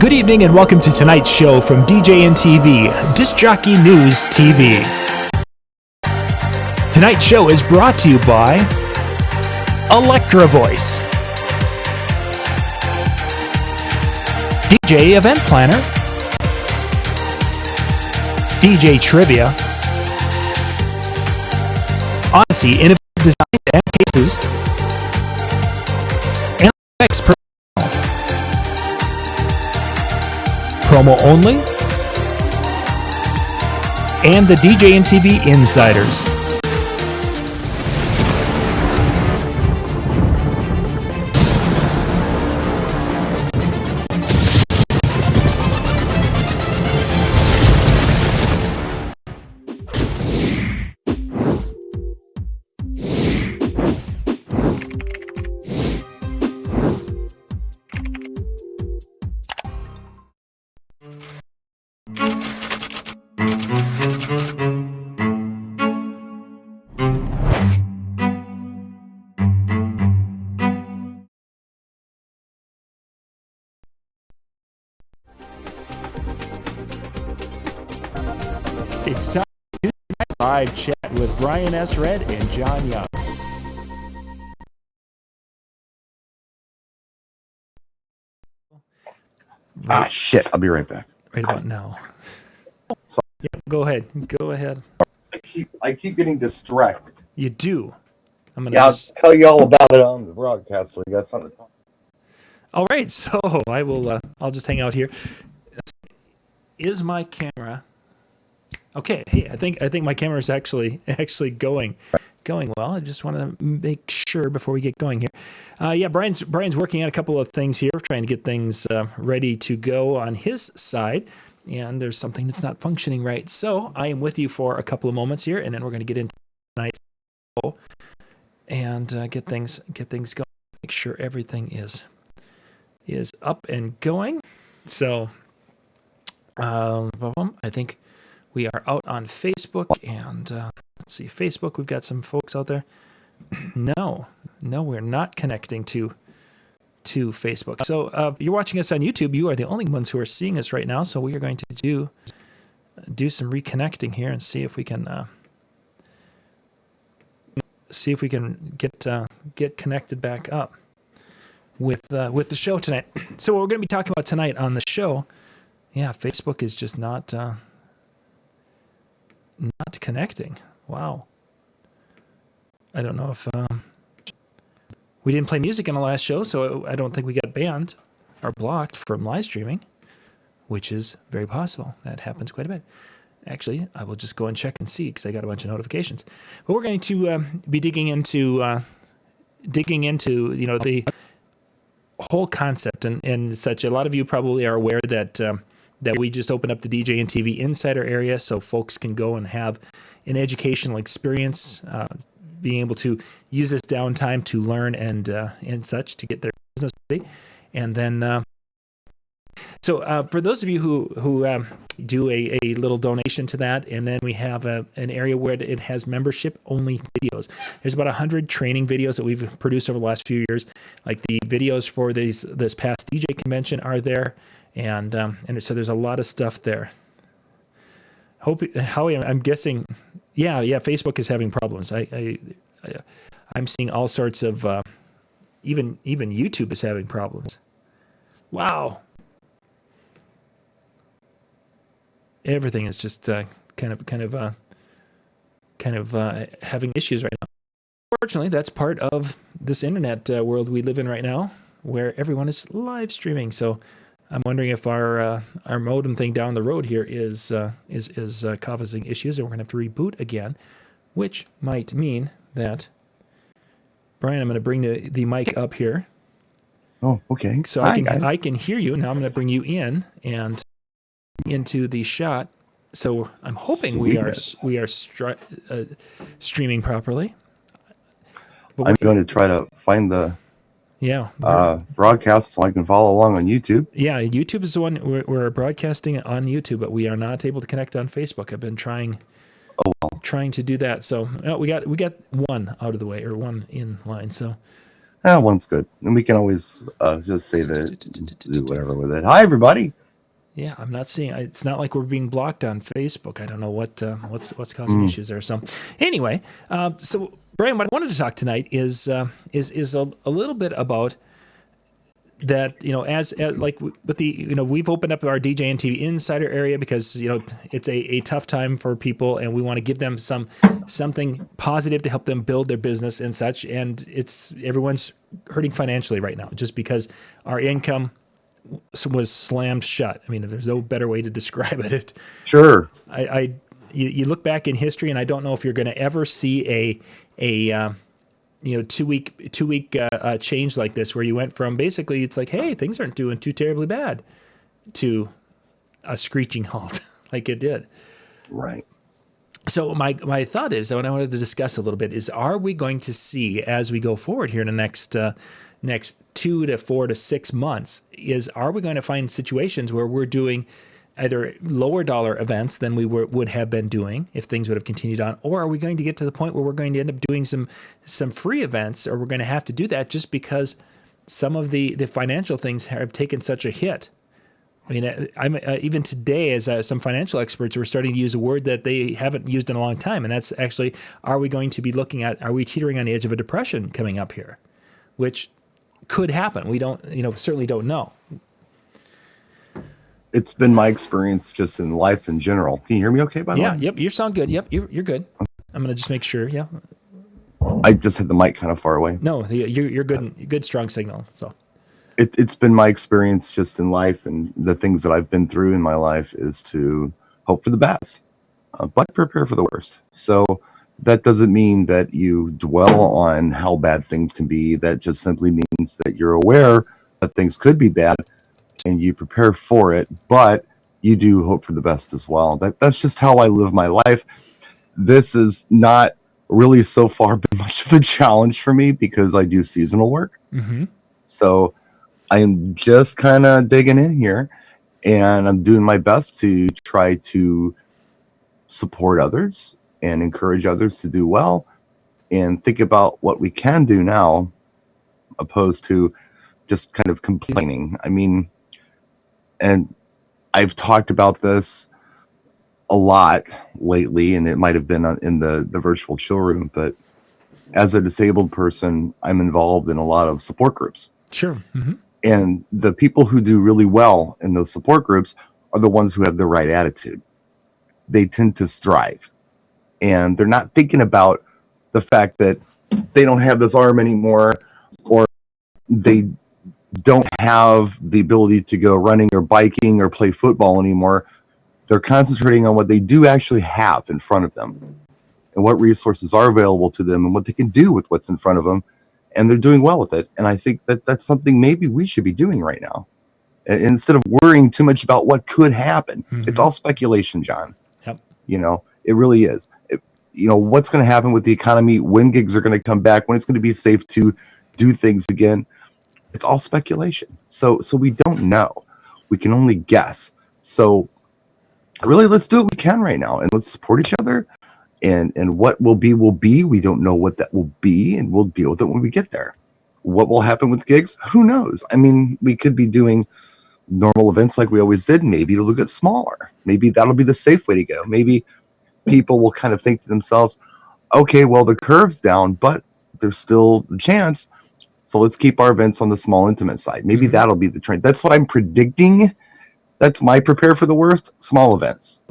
Good evening and welcome to tonight's show from DJNTV, Disc Jockey News TV. Tonight's show is brought to you by Electra Voice, DJ Event Planner, DJ Trivia, Odyssey Innovative Design and Cases, and Expert Promo Only, and the DJNTV Insiders. It's time to live chat with Brian S. Red and John Young. Shit, I'll be right back. Right about now. Yep, go ahead. Go ahead. I keep getting distracted. You do. I'll tell you all about it on the broadcast, so we got something to talk. All right, so I will. I'll just hang out here. Is my camera okay? Hey, I think my camera is actually going well. I just want to make sure before we get going here. Yeah, Brian's working on a couple of things here, trying to get things ready to go on his side. And there's something that's not functioning right. So I am with you for a couple of moments here, and then we're going to get into tonight's show and get things going. Make sure everything is up and going. So I think we are out on Facebook, and let's see, Facebook. We've got some folks out there. No, we're not connecting to Facebook. So you're watching us on YouTube. You are the only ones who are seeing us right now. So we are going to do some reconnecting here and see if we can get connected back up with the show tonight. So what we're going to be talking about tonight on the show, yeah, Facebook is just not connecting. Wow. I don't know if we didn't play music in the last show, so I don't think we got banned or blocked from live streaming, which is very possible. That happens quite a bit. Actually, I will just go and check and see because I got a bunch of notifications. But we're going to be digging into the whole concept and such. A lot of you probably are aware that we just opened up the DJNTV Insider area so folks can go and have an educational experience, being able to use this downtime to learn and such to get their business ready. And then, so for those of you who do a little donation to that, and then we have an area where it has membership-only videos. There's about 100 training videos that we've produced over the last few years. Like the videos for this past DJ convention are there, and so there's a lot of stuff there. Howie, I'm guessing, yeah, Facebook is having problems. I'm seeing all sorts of, even YouTube is having problems. Wow. Everything is just kind of having issues right now. Fortunately, that's part of this internet world we live in right now, where everyone is live streaming. So I'm wondering if our modem thing down the road here is causing issues, and we're gonna have to reboot again, which might mean that Brian, I'm gonna bring the mic up here. Oh, okay. So I can hear you now. I'm gonna bring you in and into the shot. So I'm hoping we are streaming properly. But I'm going to try to find the Yeah. Broadcast so I can follow along on YouTube. Yeah, YouTube is the one we're broadcasting on YouTube, but we are not able to connect on Facebook. I've been trying to do that. So we got one out of the way, or one in line. So One's good, and we can always just say that, do whatever with it. Hi, everybody. Yeah, I'm not seeing. It's not like we're being blocked on Facebook. I don't know what's causing Mm. issues there. So, anyway, so Brian, what I wanted to talk tonight is a little bit about that. As like with the we've opened up our DJNTV Insider area because it's a tough time for people, and we want to give them something positive to help them build their business and such. And everyone's hurting financially right now just because our income was slammed shut. I mean, there's no better way to describe it. Sure. You look back in history, and I don't know if you're going to ever see a 2 week change like this, where you went from basically it's like, hey, things aren't doing too terribly bad, to a screeching halt like it did. Right. So my thought is, what I wanted to discuss a little bit is, are we going to see as we go forward here in the next 2 to 4 to 6 months, are we going to find situations where we're doing either lower dollar events than we would have been doing if things would have continued on, or are we going to get to the point where we're going to end up doing some free events, or we're going to have to do that just because some of the financial things have taken such a hit? I mean, even today, as some financial experts are starting to use a word that they haven't used in a long time, and that's actually, are we going to be looking at, are we teetering on the edge of a depression coming up here, which could happen. We don't, certainly don't know. It's been my experience just in life in general. Can you hear me okay, by the way? Yeah, yep, you sound good. Yep, you're good. I'm going to just make sure, yeah. I just had the mic kind of far away. No, you're good, good, strong signal, so. It's been my experience just in life, and the things that I've been through in my life is to hope for the best, but prepare for the worst. So that doesn't mean that you dwell on how bad things can be. That just simply means that you're aware that things could be bad and you prepare for it, but you do hope for the best as well. That's just how I live my life. This is not really so far been much of a challenge for me because I do seasonal work. Mm-hmm. So I'm just kind of digging in here, and I'm doing my best to try to support others and encourage others to do well and think about what we can do now, opposed to just kind of complaining. I mean, and I've talked about this a lot lately, and it might have been in the virtual chill room, but as a disabled person, I'm involved in a lot of support groups. Sure. Mm-hmm. And the people who do really well in those support groups are the ones who have the right attitude. They tend to thrive. And they're not thinking about the fact that they don't have this arm anymore, or they don't have the ability to go running or biking or play football anymore. They're concentrating on what they do actually have in front of them and what resources are available to them and what they can do with what's in front of them. And they're doing well with it. And I think that that's something maybe we should be doing right now. Instead of worrying too much about what could happen. Mm-hmm. It's all speculation, John. Yep. It really is. What's going to happen with the economy, when gigs are going to come back, when it's going to be safe to do things again. It's all speculation. So we don't know. We can only guess. So really, let's do what we can right now, and let's support each other. And what will be, will be. We don't know what that will be, and we'll deal with it when we get there. What will happen with gigs? Who knows? I mean, we could be doing normal events like we always did. Maybe it'll get smaller. Maybe that'll be the safe way to go. Maybe people will kind of think to themselves, okay, well, the curve's down, but there's still a chance. So let's keep our events on the small, intimate side. Maybe that'll be the trend. That's what I'm predicting. That's my prepare for the worst, small events.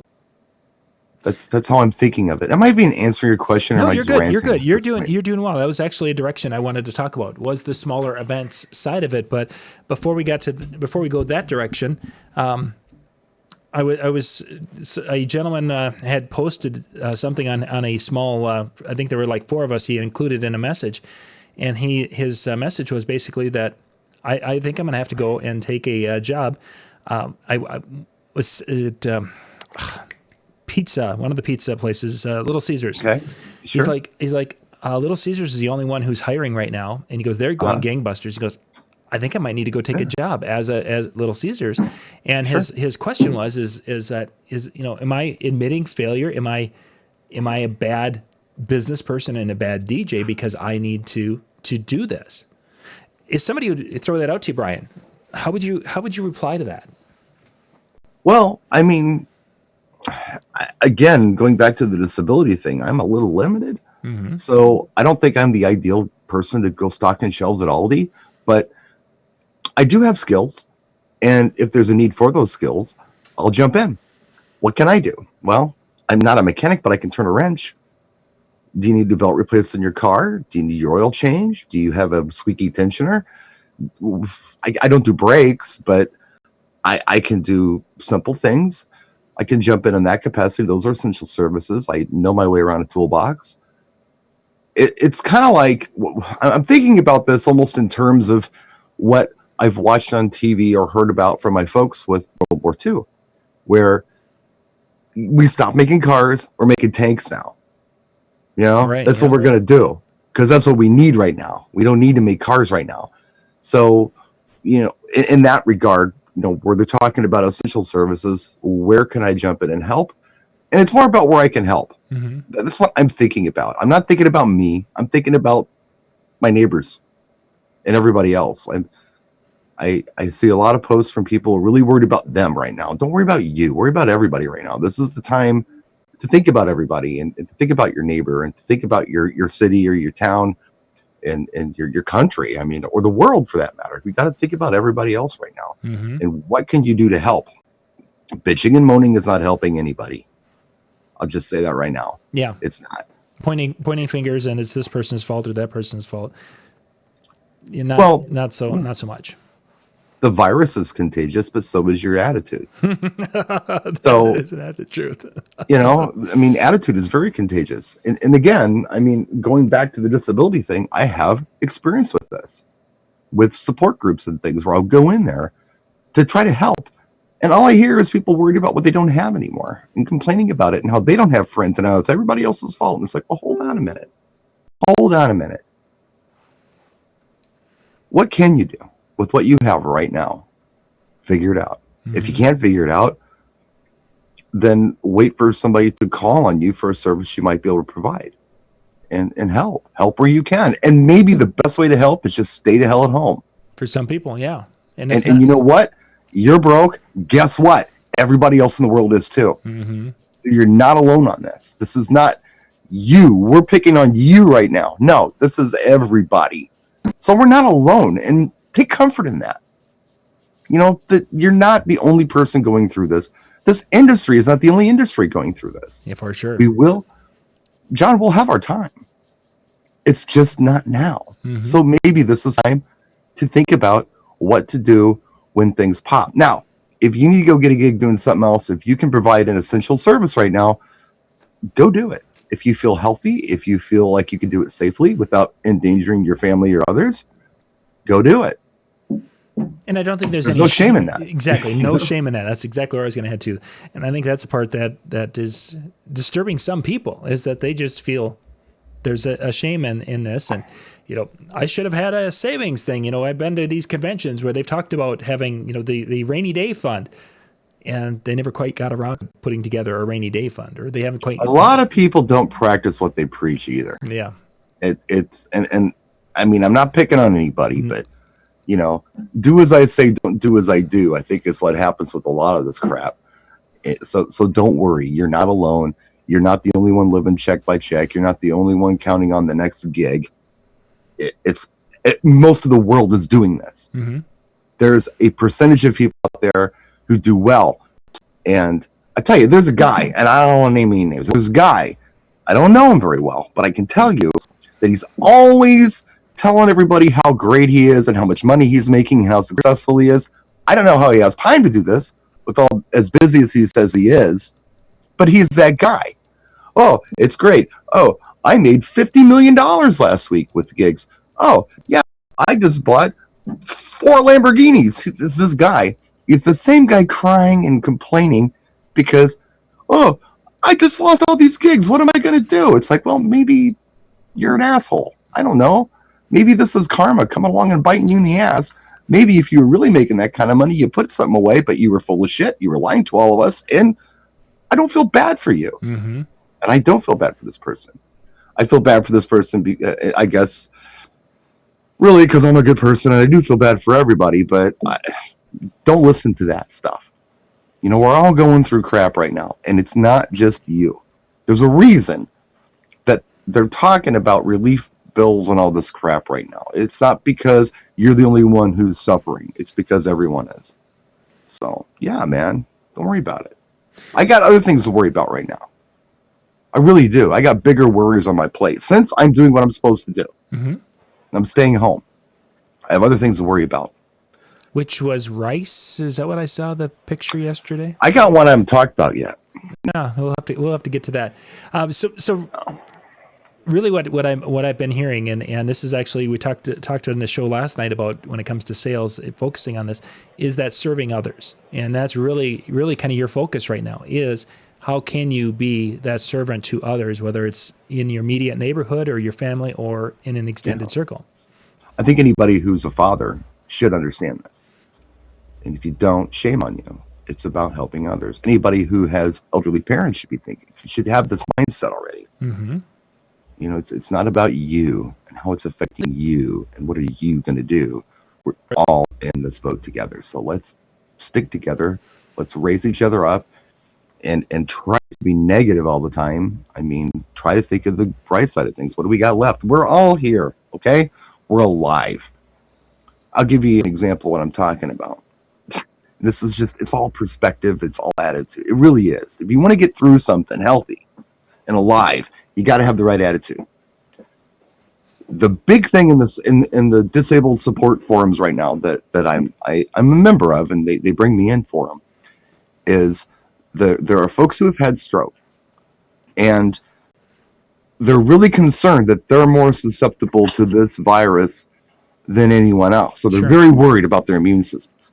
That's how I'm thinking of it. Am I even answering your question? No, or am you're I just good. You're ranting good. at You're this doing well. That was actually a direction I wanted to talk about, was the smaller events side of it. But before we go that direction, I was a gentleman had posted something on a small. I think there were like 4 of us. He included in a message, and his message was basically that I think I'm going to have to go and take a job. I was at pizza, one of the pizza places, Little Caesars. Okay, sure. He's like Little Caesars is the only one who's hiring right now, and he goes, they're going gangbusters. He goes, I think I might need to go take a job as Little Caesars. And his question was, am I admitting failure? Am I a bad business person and a bad DJ because I need to do this? if somebody would throw that out to you, Brian, how would you reply to that? Well, I mean, again, going back to the disability thing, I'm a little limited. Mm-hmm. So I don't think I'm the ideal person to go stocking shelves at Aldi, but I do have skills. And if there's a need for those skills, I'll jump in. What can I do? Well, I'm not a mechanic, but I can turn a wrench. Do you need the belt replaced in your car? Do you need your oil changed? Do you have a squeaky tensioner? I don't do brakes, but I can do simple things. I can jump in that capacity. Those are essential services. I know my way around a toolbox. It's kind of like, I'm thinking about this almost in terms of what I've watched on TV or heard about from my folks with World War II, where we stopped making cars, we're making tanks now. You know, Right, that's what we're going to do, because that's what we need right now. We don't need to make cars right now. So, you know, in that regard, you know, where they're talking about essential services, where can I jump in and help? And it's more about where I can help. Mm-hmm. That's what I'm thinking about. I'm not thinking about me. I'm thinking about my neighbors and everybody else. I see a lot of posts from people really worried about them right now. Don't worry about you. Worry about everybody right now. This is the time to think about everybody and to think about your neighbor and to think about your city or your town and your country. I mean, or the world for that matter. We got to think about everybody else right now. Mm-hmm. And what can you do to help? Bitching and moaning is not helping anybody. I'll just say that right now. Yeah. It's not. Pointing fingers and it's this person's fault or that person's fault. Not so much. The virus is contagious, but so is your attitude. So isn't that the truth? You know, I mean, attitude is very contagious. And again, I mean, going back to the disability thing, I have experience with this, with support groups and things where I'll go in there to try to help. And all I hear is people worried about what they don't have anymore and complaining about it and how they don't have friends and how it's everybody else's fault. And it's like, well, hold on a minute. Hold on a minute. What can you do with what you have right now? Figure it out. Mm-hmm. If you can't figure it out, then wait for somebody to call on you for a service you might be able to provide and help where you can. And maybe the best way to help is just stay the hell at home. For some people, yeah. And you know what? You're broke. Guess what? Everybody else in the world is too. Mm-hmm. You're not alone on this. This is not you. We're picking on you right now. No, this is everybody. So we're not alone, and take comfort in that. You know, that you're not the only person going through this. This industry is not the only industry going through this. Yeah, for sure. John, we'll have our time. It's just not now. Mm-hmm. So maybe this is time to think about what to do when things pop. Now, if you need to go get a gig doing something else, if you can provide an essential service right now, go do it. If you feel healthy, if you feel like you can do it safely without endangering your family or others, go do it. And I don't think there's any no shame in that. Exactly. No shame in that. That's exactly where I was going to head to. And I think that's the part that is disturbing some people, is that they just feel there's a shame in this. And, you know, I should have had a savings thing. You know, I've been to these conventions where they've talked about having, you know, the rainy day fund, and they never quite got around to putting together a rainy day fund, or they haven't quite. A lot of people don't practice what they preach either. Yeah. It's I mean, I'm not picking on anybody, but, you know, do as I say, don't do as I do, I think is what happens with a lot of this crap. So don't worry. You're not alone. You're not the only one living check by check. You're not the only one counting on the next gig. Most of the world is doing this. Mm-hmm. There's a percentage of people out there who do well. And I tell you, there's a guy, and I don't want to name any names. There's a guy, I don't know him very well, but I can tell you that he's always telling everybody how great he is and how much money he's making and how successful he is. I don't know how he has time to do this with all as busy as he says he is, but he's that guy. Oh, it's great. Oh, I made $50 million last week with gigs. Oh, yeah, I just bought 4 Lamborghinis. It's this guy. He's the same guy crying and complaining because, oh, I just lost all these gigs. What am I going to do? It's like, well, maybe you're an asshole. I don't know. Maybe this is karma coming along and biting you in the ass. Maybe if you were really making that kind of money, you put something away, but you were full of shit. You were lying to all of us. And I don't feel bad for you. Mm-hmm. And I don't feel bad for this person. I feel bad for this person, I guess, really, because I'm a good person and I do feel bad for everybody, but don't listen to that stuff. You know, we're all going through crap right now, and it's not just you. There's a reason that they're talking about relief bills and all this crap right now. It's not because you're the only one who's suffering. It's because everyone is. So, yeah, man, don't worry about it. I got other things to worry about right now. I really do. I got bigger worries on my plate. Since I'm doing what I'm supposed to do, I'm staying home. I have other things to worry about. Which was rice? Is that what I saw the picture yesterday? I got one I haven't talked about yet. Yeah, we'll have to get to that. So really, what I've been hearing, and this is actually we talked on the show last night about when it comes to sales, focusing on this, is that serving others, and that's really kind of your focus right now. Is how can you be that servant to others, whether it's in your immediate neighborhood or your family or in an extended circle. I think anybody who's a father should understand this. And if you don't, shame on you. It's about helping others. Anybody who has elderly parents should be thinking, should have this mindset already. You know, it's not about you and how it's affecting you and what are you going to do. We're all in this boat together. So let's stick together. Let's raise each other up and try to be negative all the time. I mean, try to think of the bright side of things. What do we got left? We're all here, okay? We're alive. I'll give you an example of what I'm talking about. This is just, it's all perspective. It's all attitude. It really is. If you want to get through something healthy and alive, you got to have the right attitude. The big thing in this, in the disabled support forums right now that I'm a member of, and they bring me in for them, is there are folks who have had stroke, and they're really concerned that they're more susceptible to this virus than anyone else. So they're very worried about their immune systems.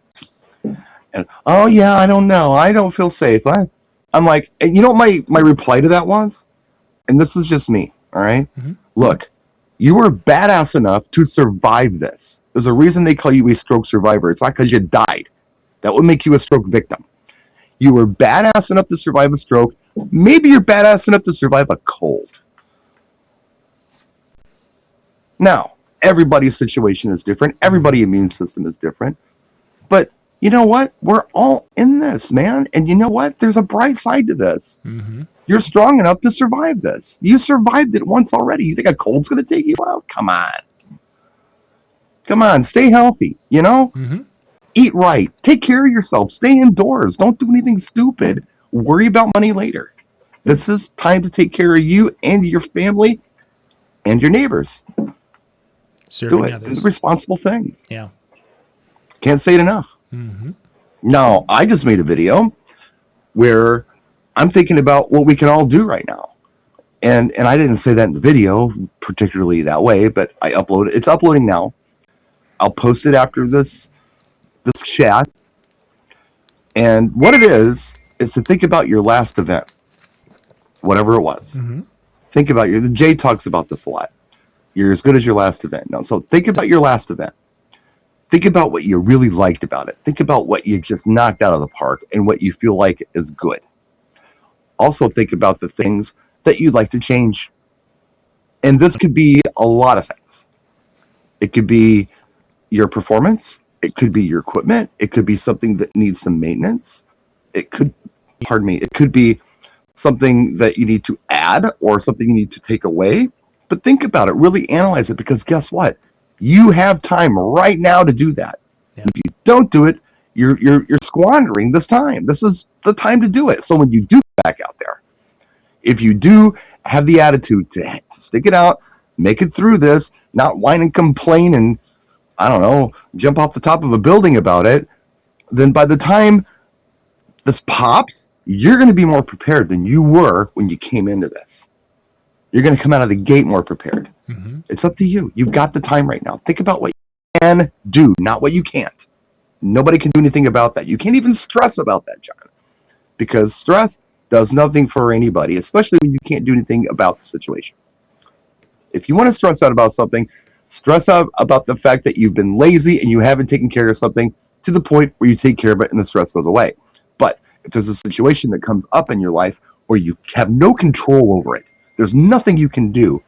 And, oh yeah, I don't know. I don't feel safe. I'm like, and you know what my reply to that was? And this is just me, all right? Look, you were badass enough to survive this. There's a reason they call you a stroke survivor. It's not because you died. That would make you a stroke victim. You were badass enough to survive a stroke. Maybe you're badass enough to survive a cold. Now, everybody's situation is different. Everybody's immune system is different. But you know what? We're all in this, man. And you know what? There's a bright side to this. You're strong enough to survive this. You survived it once already. You think a cold's going to take you out? Come on. Come on. Stay healthy, you know? Eat right. Take care of yourself. Stay indoors. Don't do anything stupid. Worry about money later. This is time to take care of you and your family and your neighbors. Do it. It's a responsible thing. Yeah. Can't say it enough. Now, I just made a video where I'm thinking about what we can all do right now. And I didn't say that in the video particularly that way, but I uploaded. It's uploading now. I'll post it after this chat. And what it is to think about your last event, whatever it was. Think about Jay talks about this a lot. You're as good as your last event. No, so think about your last event. Think about what you really liked about it. Think about what you just knocked out of the park and what you feel like is good. Also think about the things that you'd like to change. And this could be a lot of things. It could be your performance. It could be your equipment. It could be something that needs some maintenance. It could be something that you need to add or something you need to take away. But think about it. Really analyze it, because guess what? You have time right now to do that. If you don't do it, you're squandering this time. This is the time to do it. So when you do get back out there, if you do have the attitude to stick it out, make it through this, not whine and complain and, I don't know, jump off the top of a building about it, then by the time this pops, you're going to be more prepared than you were when you came into this. You're going to come out of the gate more prepared. It's up to you. You've got the time right now. Think about what you can do, not what you can't. Nobody can do anything about that. You can't even stress about that, John, because stress does nothing for anybody, especially when you can't do anything about the situation. If you want to stress out about something, stress out about the fact that you've been lazy and you haven't taken care of something to the point where you take care of it and the stress goes away. But if there's a situation that comes up in your life where you have no control over it, there's nothing you can do,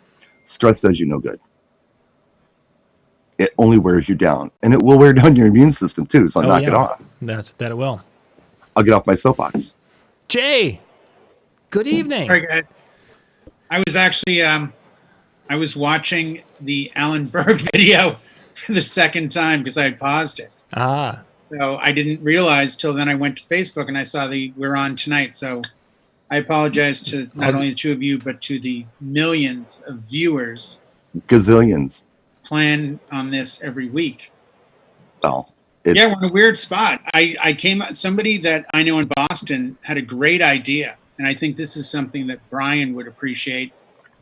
stress does you no good. it only wears you down, and it will wear down your immune system too. So knock it off. That it will. I'll get off my soapbox. Jay, good evening. All right, guys. I was actually I was watching the Alan Berg video for the second time because I had paused it. Ah. So I didn't realize till then I went to Facebook and I saw we're on tonight. So I apologize to not only the two of you, but to the millions of viewers. Gazillions. Plan on this every week. Well, yeah, we're in a weird spot. Somebody that I know in Boston had a great idea. And I think this is something that Brian would appreciate,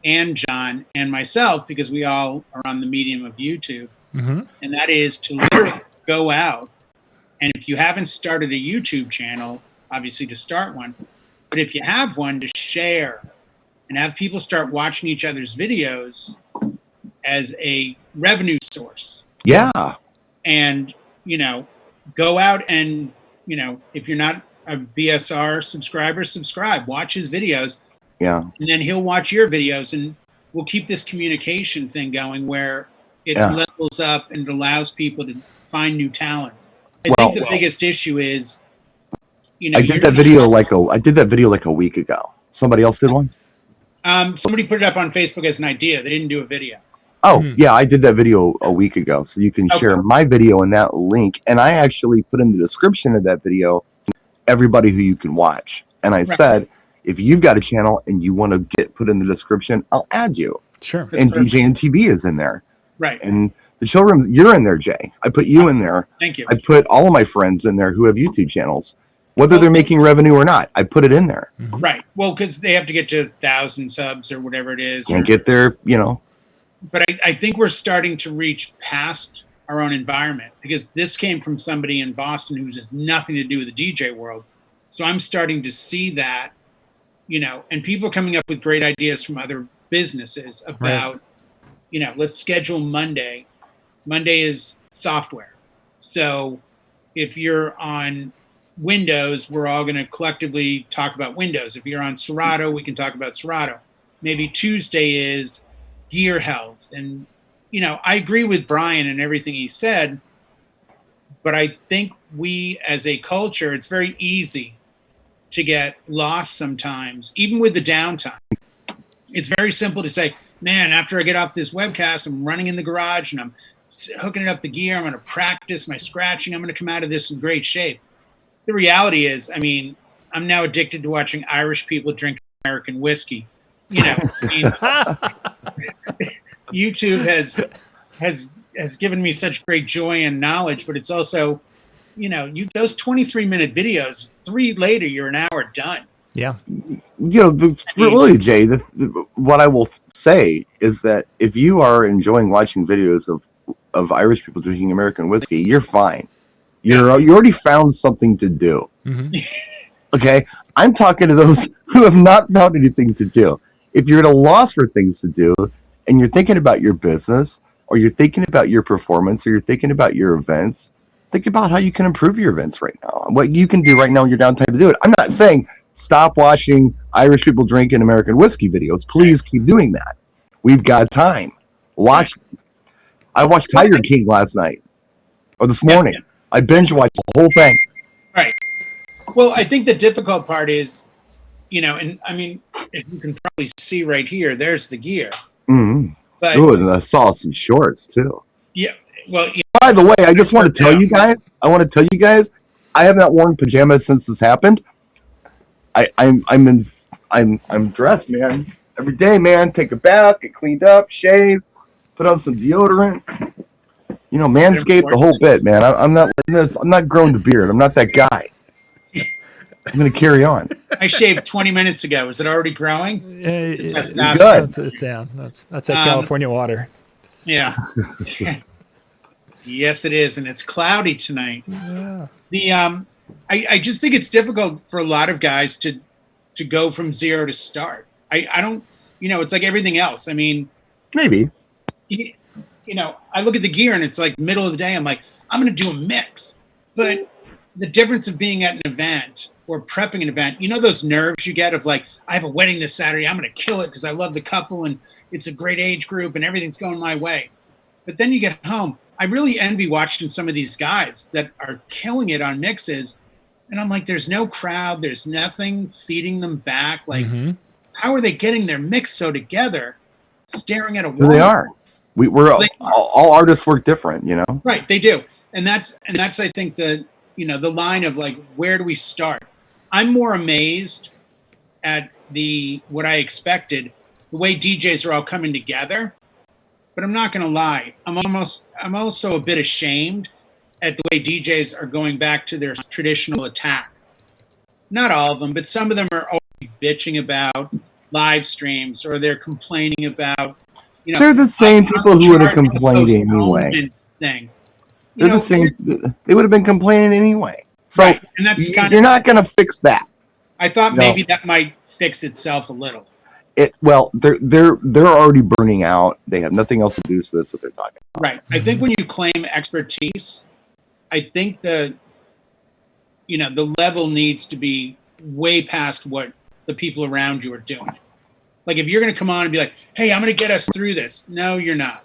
and John and myself, because we all are on the medium of YouTube. Mm-hmm. And that is to literally go out. And if you haven't started a YouTube channel, obviously to start one. But if you have one, to share and have people start watching each other's videos as a revenue source. Yeah. And, go out and, if you're not a BSR subscriber, subscribe, watch his videos. Yeah. And then he'll watch your videos, and we'll keep this communication thing going where it levels up and it allows people to find new talents. I think the biggest issue is, I did that video like a week ago. Somebody else did one? Somebody put it up on Facebook as an idea. They didn't do a video. Oh, yeah, I did that video a week ago. So you can share my video and that link. And I actually put in the description of that video everybody who you can watch. And I said, if you've got a channel and you want to get put in the description, I'll add you. Sure. And DJNTV is in there. Right. And the showroom, you're in there, Jay. I put you in there. Thank you. I put all of my friends in there who have YouTube channels. Whether they're making revenue or not, I put it in there. Mm-hmm. Right. Well, because they have to get to 1,000 subs or whatever it is. Can't get there, But I think we're starting to reach past our own environment, because this came from somebody in Boston who has nothing to do with the DJ world. So I'm starting to see that, and people coming up with great ideas from other businesses about, let's schedule Monday. Monday is software. So if you're on Windows, we're all going to collectively talk about Windows. If you're on Serato, we can talk about Serato. Maybe Tuesday is gear health. And, I agree with Brian and everything he said, but I think we as a culture, it's very easy to get lost sometimes, even with the downtime. It's very simple to say, man, after I get off this webcast, I'm running in the garage and I'm hooking it up the gear. I'm going to practice my scratching. I'm going to come out of this in great shape. The reality is, I'm now addicted to watching Irish people drink American whiskey. YouTube has given me such great joy and knowledge, but it's also, those 23-minute videos, 3 later, you're an hour done. Yeah. Really, Jay, what I will say is that if you are enjoying watching videos of Irish people drinking American whiskey, you're fine. You already found something to do. Mm-hmm. Okay? I'm talking to those who have not found anything to do. If you're at a loss for things to do, and you're thinking about your business, or you're thinking about your performance, or you're thinking about your events, think about how you can improve your events right now. What you can do right now in your downtime to do it. I'm not saying stop watching Irish people drinking American whiskey videos. Please keep doing that. We've got time. I watched Tiger King last night, or this morning. I binge watched the whole thing. Right. Well, I think the difficult part is, and if you can probably see right here, there's the gear. Mm-hmm. But, and I saw some shorts too. Yeah. Well. By the way, I just want to tell you guys. I have not worn pajamas since this happened. I'm dressed, man. Every day, man. Take a bath, get cleaned up, shave, put on some deodorant. Manscaped, the whole bit, man. I'm not letting this. I'm not growing the beard. I'm not that guy. I'm going to carry on. I shaved 20 minutes ago. Is it already growing? Good. That's that California water. Yeah. Yes, it is, and it's cloudy tonight. Yeah. I just think it's difficult for a lot of guys to go from zero to start. I don't, it's like everything else. Maybe. I look at the gear and it's like middle of the day. I'm like, I'm going to do a mix, but the difference of being at an event or prepping an event, those nerves you get of like, I have a wedding this Saturday. I'm going to kill it because I love the couple and it's a great age group and everything's going my way. But then you get home. I really envy watching some of these guys that are killing it on mixes. And I'm like, there's no crowd. There's nothing feeding them back. Like, how are they getting their mix so together, staring at a wall? They are. We're all artists work different, you know? Right, they do. And that's I think the line of like, where do we start? I'm more amazed at what I expected, the way DJs are all coming together. But I'm not going to lie. I'm also a bit ashamed at the way DJs are going back to their traditional attack. Not all of them, but some of them are always bitching about live streams, or they're complaining about, they're the same people who would have complained anyway. Thing. They're the same. They would have been complaining anyway. So right. And that's you're not going to fix that. I thought maybe that might fix itself a little. They're already burning out. They have nothing else to do, so that's what they're talking about. Right. I think when you claim expertise, I think the level needs to be way past what the people around you are doing. Like, if you're going to come on and be like, hey, I'm going to get us through this. No, you're not.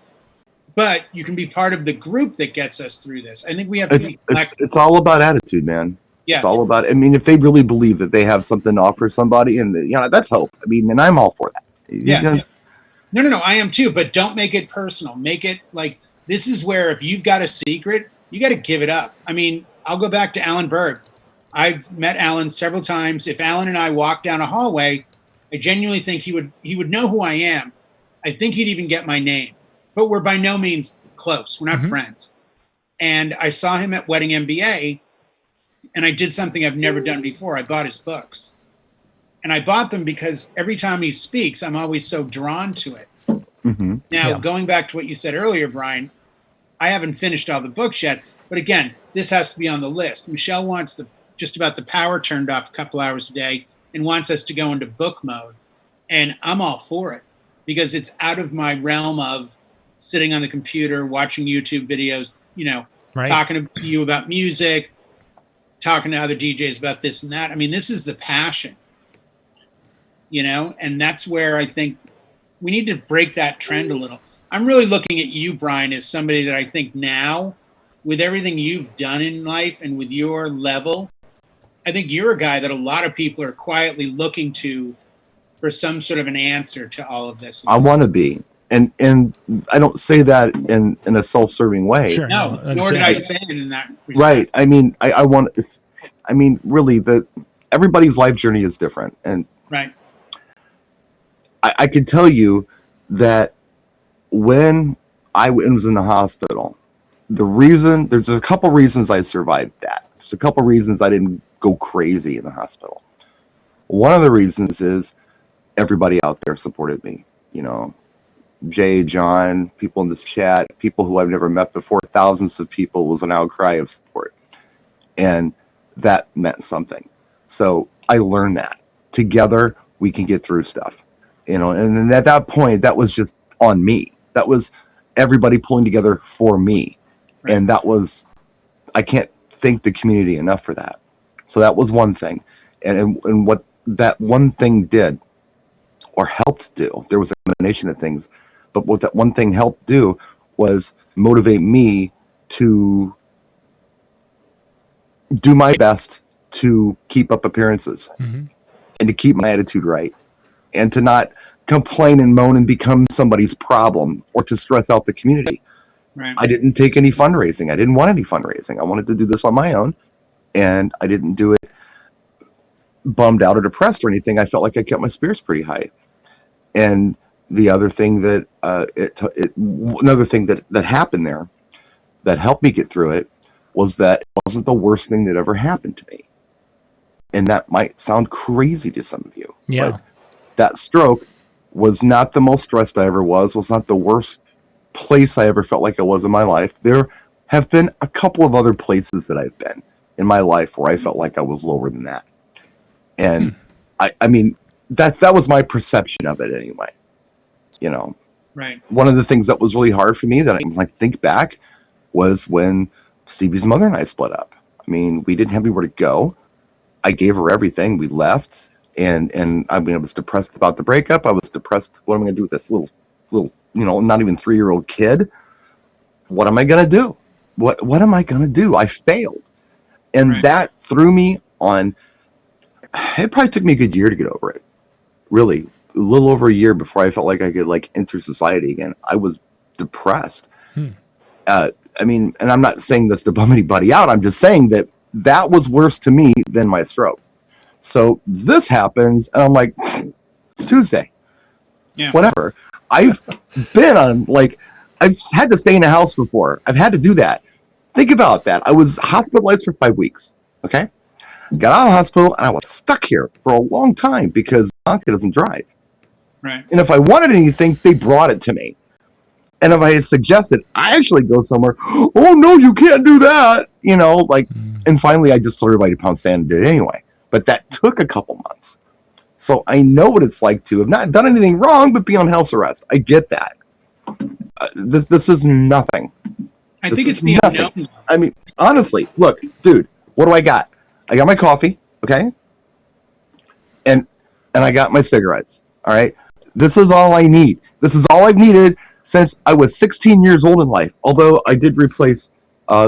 But you can be part of the group that gets us through this. I think we have to be it's all about attitude, man. Yeah. It's all about, I mean, if they really believe that they have something to offer somebody, and that's hope. I mean, and I'm all for that. Yeah. No, I am too. But don't make it personal. Make it like, this is where if you've got a secret, you got to give it up. I mean, I'll go back to Alan Berg. I've met Alan several times. If Alan and I walk down a hallway, I genuinely think he would know who I am. I think he'd even get my name. But we're by no means close. We're not friends. And I saw him at Wedding MBA, and I did something I've never done before. I bought his books. And I bought them because every time he speaks, I'm always so drawn to it. Now, going back to what you said earlier, Brian, I haven't finished all the books yet. But again, this has to be on the list. Michelle wants just about the power turned off a couple hours a day and wants us to go into book mode. And I'm all for it because it's out of my realm of sitting on the computer, watching YouTube videos, talking to you about music, talking to other DJs about this and that. I mean, this is the passion, and that's where I think we need to break that trend a little. I'm really looking at you, Brian, as somebody that I think now, with everything you've done in life and with your level, I think you're a guy that a lot of people are quietly looking to for some sort of an answer to all of this. I want to be. And I don't say that in a self-serving way. Sure. No, nor did I say it in that respect. Right. I mean, really, everybody's life journey is different. And right. I can tell you that when I was in the hospital, there's a couple reasons I survived that. There's a couple reasons I didn't go crazy in the hospital. One of the reasons is everybody out there supported me, Jay, John, people in this chat, people who I've never met before, thousands of people, was an outcry of support. And that meant something. So I learned that. Together, we can get through stuff. And then at that point, that was just on me. That was everybody pulling together for me. Right. And I can't thank the community enough for that. So that was one thing. And what that one thing did, or helped do, there was a combination of things, but what that one thing helped do was motivate me to do my best to keep up appearances and to keep my attitude right and to not complain and moan and become somebody's problem or to stress out the community. Right. I didn't take any fundraising. I didn't want any fundraising. I wanted to do this on my own, and I didn't do it bummed out or depressed or anything. I felt like I kept my spirits pretty high. And the other thing that another thing that happened there that helped me get through it was that it wasn't the worst thing that ever happened to me. And that might sound crazy to some of you. Yeah. But that stroke was not the most stressed I ever was not the worst place I ever felt like I was in my life. There have been a couple of other places that I've been in my life where I felt like I was lower than that. And I mean, that was my perception of it anyway. Right. One of the things that was really hard for me that I think back was when Stevie's mother and I split up. I mean, we didn't have anywhere to go. I gave her everything. We left, and I was depressed about the breakup. I was depressed. What am I going to do with this little, not even 3-year-old kid? what am I going to do? What am I going to do? I failed. And Right. that threw me on. It probably took me a good year to get over it. Really, a little over a year before I felt like I could like enter society again. I was depressed. I mean, and I'm not saying this to bum anybody out. I'm just saying that that was worse to me than my stroke. So this happens, and I'm like, it's Tuesday. Yeah. Whatever. I've been on, like, I've had to stay in a house before. I've had to do that. Think about that. I was hospitalized for 5 weeks. Okay. Got out of the hospital, and I was stuck here for a long time because Anka doesn't drive. Right. And if I wanted anything, they brought it to me. And if I had suggested I actually go somewhere, oh no, you can't do that. You know, like, and finally I just told everybody to pound sand and did it anyway. But that took a couple months. So I know what it's like to have not done anything wrong, but be on house arrest. I get that. This is nothing. I This think is it's the nothing. unknown. I mean, honestly, look, dude, what do I got? I got my coffee, okay? And I got my cigarettes, all right? This is all I need. This is all I've needed since I was 16 years old in life, although I did replace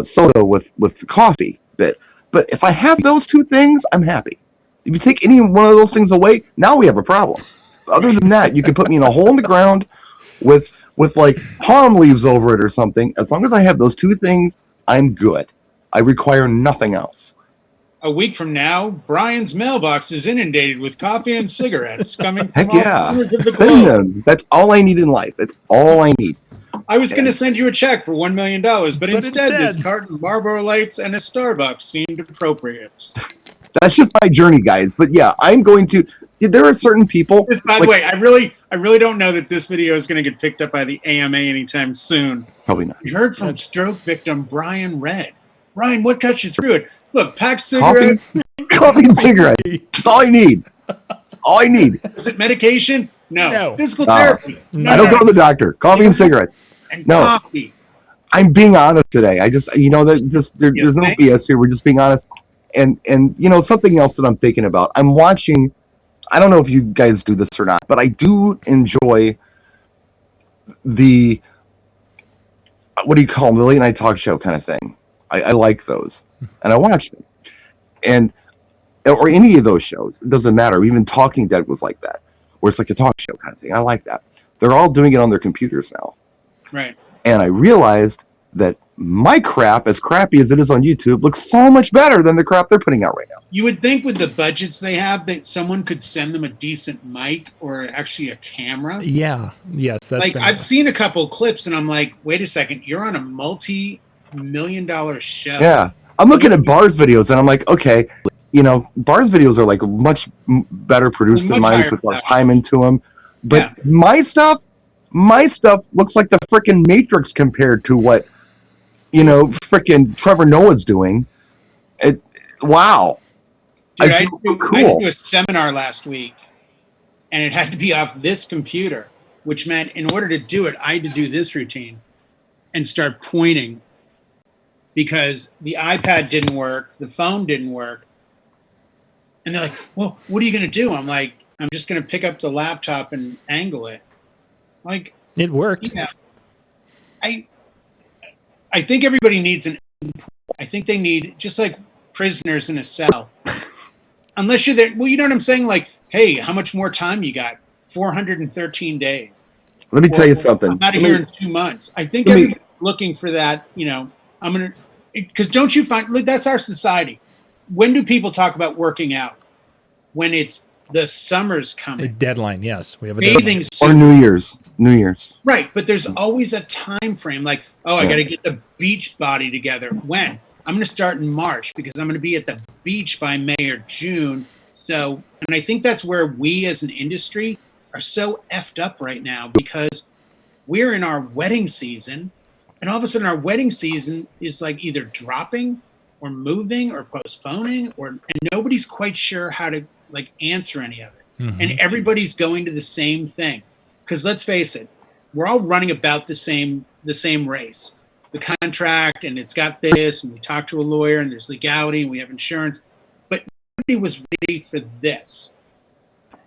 soda with coffee bit. But if I have those two things, I'm happy. If you take any one of those things away, now we have a problem. Other than that, you can put me in a hole in the ground with like palm leaves over it or something. As long as I have those two things, I'm good. I require nothing else. A week from now, Brian's mailbox is inundated with coffee and cigarettes coming from Heck all yeah. corners of the Send globe. them. That's all I need in life. That's all I need. I was going to send you a check for $1 million, but But instead, this instead- carton of Marlboro Lights and a Starbucks seemed appropriate. That's just my journey, guys. But yeah, I'm going to. There are certain people. By the like- way, I really don't know that this video is going to get picked up by the AMA anytime soon. Probably not. We heard from stroke victim Brian Red. Brian, what got you through it? Look, packed Coffee, cigarettes. coffee and cigarettes. That's all I need. All I need. Is it medication? No. No. Physical No. therapy? No. I don't go to the doctor. Coffee and cigarettes. And No. coffee. I'm being honest today. I just, that just there's no think? BS here. We're just being honest. And something else that I'm thinking about. I'm watching. I don't know if you guys do this or not, but I do enjoy the what do you call them? The late night talk show kind of thing. I like those, and I watch them, and or any of those shows. It doesn't matter. Even Talking Dead was like that, where it's like a talk show kind of thing. I like that. They're all doing it on their computers now. Right. And I realized that my crap, as crappy as it is on YouTube, looks so much better than the crap they're putting out right now. You would think with the budgets they have that someone could send them a decent mic or actually a camera. Yeah. Yes. That's Like been- I've seen a couple clips and I'm like, wait a second, you're on a multi-million-dollar show. Yeah. I'm looking at Bar's videos and I'm like, okay, Bar's videos are like much better produced than Much mine, higher with like production. time into them. But Yeah. my stuff looks like the freaking Matrix compared to what, freaking Trevor Noah's doing. Wow. Dude, I I feel so had to cool. do a seminar last week and it had to be off this computer, which meant in order to do it, I had to do this routine and start pointing because the iPad didn't work, the phone didn't work. And they're like, well, what are you going to do? I'm like, I'm just going to pick up the laptop and angle it. Like, it worked. yeah, I think everybody needs an input. I think they need, just like prisoners in a cell. Unless you're there, well, you know what I'm saying? Like, hey, how much more time you got? 413 days. Let me tell you something. I'm out of here in 2 months. I think let me- everybody's looking for that, I'm going to, because don't you find, look, that's our society. When do people talk about working out? When it's the summer's A coming. deadline. Yes. We have a Bathing deadline. Or suit. New Year's. Right, but there's always a time frame. Like, I Yeah. got to get the beach body together. When? I'm going to start in March because I'm going to be at the beach by May or June. So, and I think that's where we as an industry are so effed up right now because we're in our wedding season, and all of a sudden our wedding season is like either dropping or moving or postponing, and nobody's quite sure how to like answer any of it. Mhm. And everybody's going to the same thing. Because let's face it, we're all running about the same race. The contract, and it's got this, and we talk to a lawyer, and there's legality, and we have insurance. But nobody was ready for this.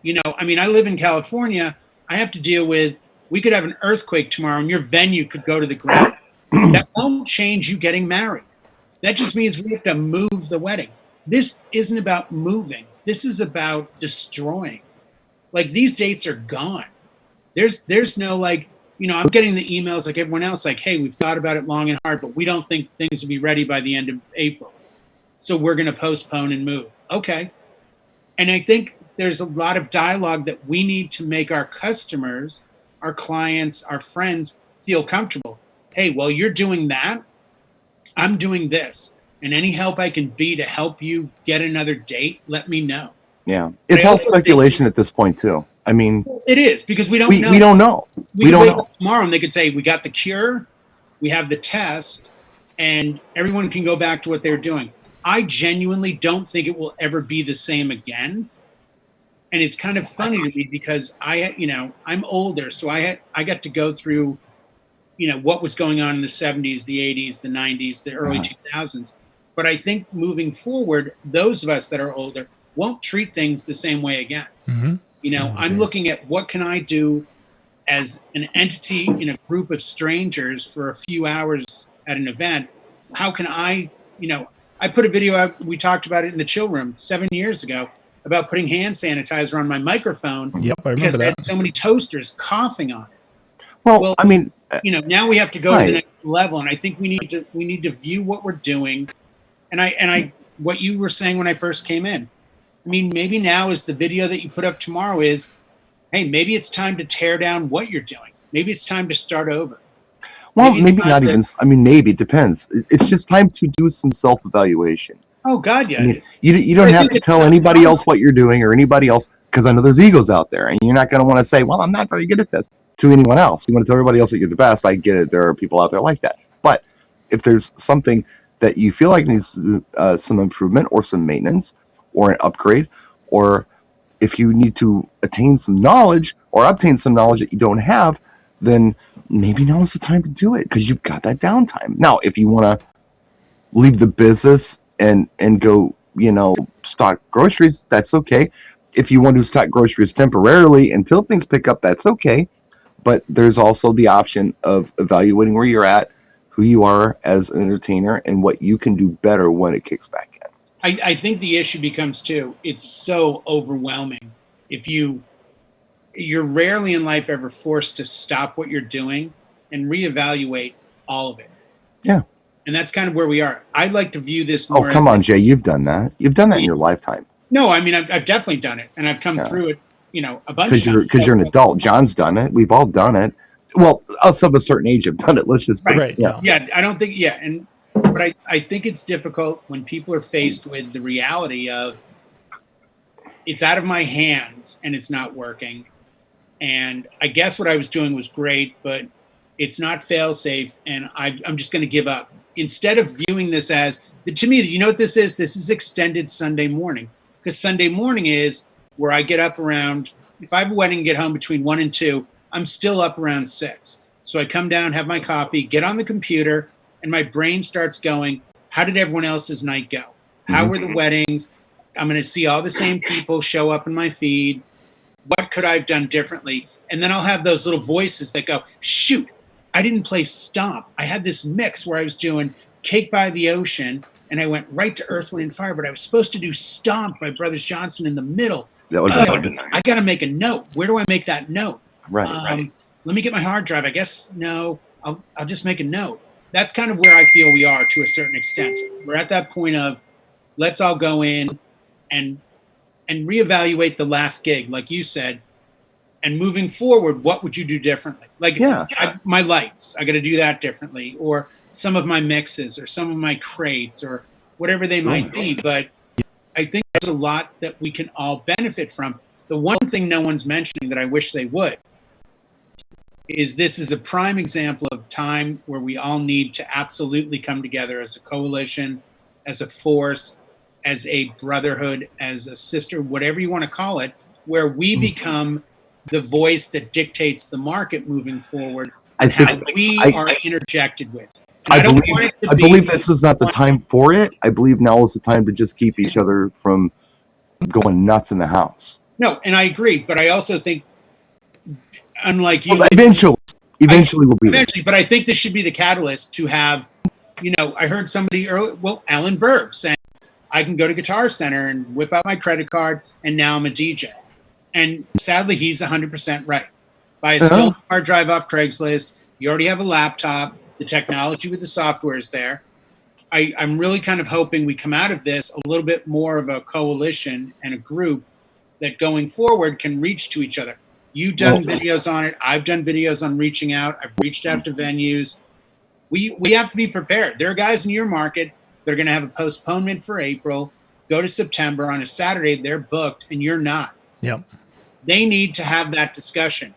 I live in California. I have to deal with, we could have an earthquake tomorrow, and your venue could go to the ground. That won't change you getting married. That just means we have to move the wedding. This isn't about moving. This is about destroying. Like, these dates are gone. There's no, like, I'm getting the emails like everyone else, like, hey, we've thought about it long and hard, but we don't think things will be ready by the end of April. So we're going to postpone and move. Okay. And I think there's a lot of dialogue that we need to make our customers, our clients, our friends feel comfortable. Hey, well, you're doing that. I'm doing this. And any help I can be to help you get another date, let me know. Yeah. It's all speculation at this point, too. I mean, it is, because we don't know. We don't know. We don't wake up tomorrow and they could say, we got the cure, we have the test, and everyone can go back to what they're doing. I genuinely don't think it will ever be the same again. And it's kind of funny to me because I'm older, so I got to go through, what was going on in the 70s, the 80s, the 90s, the early 2000s. But I think moving forward, those of us that are older won't treat things the same way again. Mm-hmm. I'm looking at what can I do as an entity in a group of strangers for a few hours at an event. How can I put a video out, we talked about it in the chill room 7 years ago, about putting hand sanitizer on my microphone. Yep, I remember because that. I had so many toasters coughing on it. Well, I mean, now we have to go to the next level, and I think we need to view what we're doing. And I what you were saying when I first came in. I mean, maybe now is the video that you put up tomorrow is, hey, maybe it's time to tear down what you're doing. Maybe it's time to start over. Well, maybe not even. I mean, maybe it depends. It's just time to do some self-evaluation. Oh God, yeah. I mean, you don't have to tell anybody else what you're doing or anybody else, because I know there's egos out there, and you're not going to want to say, well, I'm not very good at this to anyone else. You want to tell everybody else that you're the best. I get it. There are people out there like that. But if there's something that you feel like needs some improvement or some maintenance or an upgrade, or if you need to attain some knowledge or obtain some knowledge that you don't have, then maybe now is the time to do it because you've got that downtime. Now, if you want to leave the business and go, stock groceries, that's okay. If you want to stock groceries temporarily until things pick up, that's okay. But there's also the option of evaluating where you're at, who you are as an entertainer, and what you can do better when it kicks back in. I think the issue becomes too, it's so overwhelming. If you're rarely in life ever forced to stop what you're doing and reevaluate all of it. Yeah. And that's kind of where we are. I'd like to view this more. Oh, come on, Jay. You've done that. You've done that in your lifetime. No, I mean, I've definitely done it. And I've come through it, a bunch of times. Because you're an adult. John's done it. We've all done it. Well, us of a certain age have done it. Let's just. Right. Yeah. I don't think, but I think it's difficult when people are faced with the reality of it's out of my hands and it's not working. And I guess what I was doing was great, but it's not fail safe. And I'm just going to give up. Instead of viewing this as, to me, you know what this is? This is extended Sunday morning. Because Sunday morning is where I get up around, if I have a wedding and get home between 1 and 2, I'm still up around 6. So I come down, have my coffee, get on the computer, and my brain starts going, how did everyone else's night go? How were the weddings? I'm going to see all the same people show up in my feed. What could I have done differently? And then I'll have those little voices that go, shoot, I didn't play Stomp. I had this mix where I was doing Cake by the Ocean, and I went right to Earth, Wind, and Fire, but I was supposed to do Stomp by Brothers Johnson in the middle. That would have been nice. I got to make a note. Where do I make that note? Right. Let me get my hard drive. I guess, no, I'll just make a note. That's kind of where I feel we are to a certain extent. We're at that point of let's all go in and reevaluate the last gig, like you said, and moving forward, what would you do differently? Like my lights, I got to do that differently, or some of my mixes, or some of my crates, or whatever they might be. But I think there's a lot that we can all benefit from. The one thing no one's mentioning that I wish they would is this is a prime example of time where we all need to absolutely come together as a coalition, as a force, as a brotherhood, as a sister, whatever you want to call it, where we become the voice that dictates the market moving forward, and how we are interjected with. I believe this is not the time for it. I believe now is the time to just keep each other from going nuts in the house. No, and I agree, but I also think, unlike you, well, eventually, Eventually, we'll be there. Eventually, but I think this should be the catalyst to have, I heard somebody earlier, Alan Berg saying, I can go to Guitar Center and whip out my credit card, and now I'm a DJ. And sadly, he's 100% right. Buy a still hard drive off Craigslist. You already have a laptop. The technology with the software is there. I'm really kind of hoping we come out of this a little bit more of a coalition and a group that going forward can reach to each other. You've done videos on it. I've done videos on reaching out. I've reached out to venues. We have to be prepared. There are guys in your market that are going to have a postponement for April, go to September. On a Saturday, they're booked, and you're not. Yep. They need to have that discussion.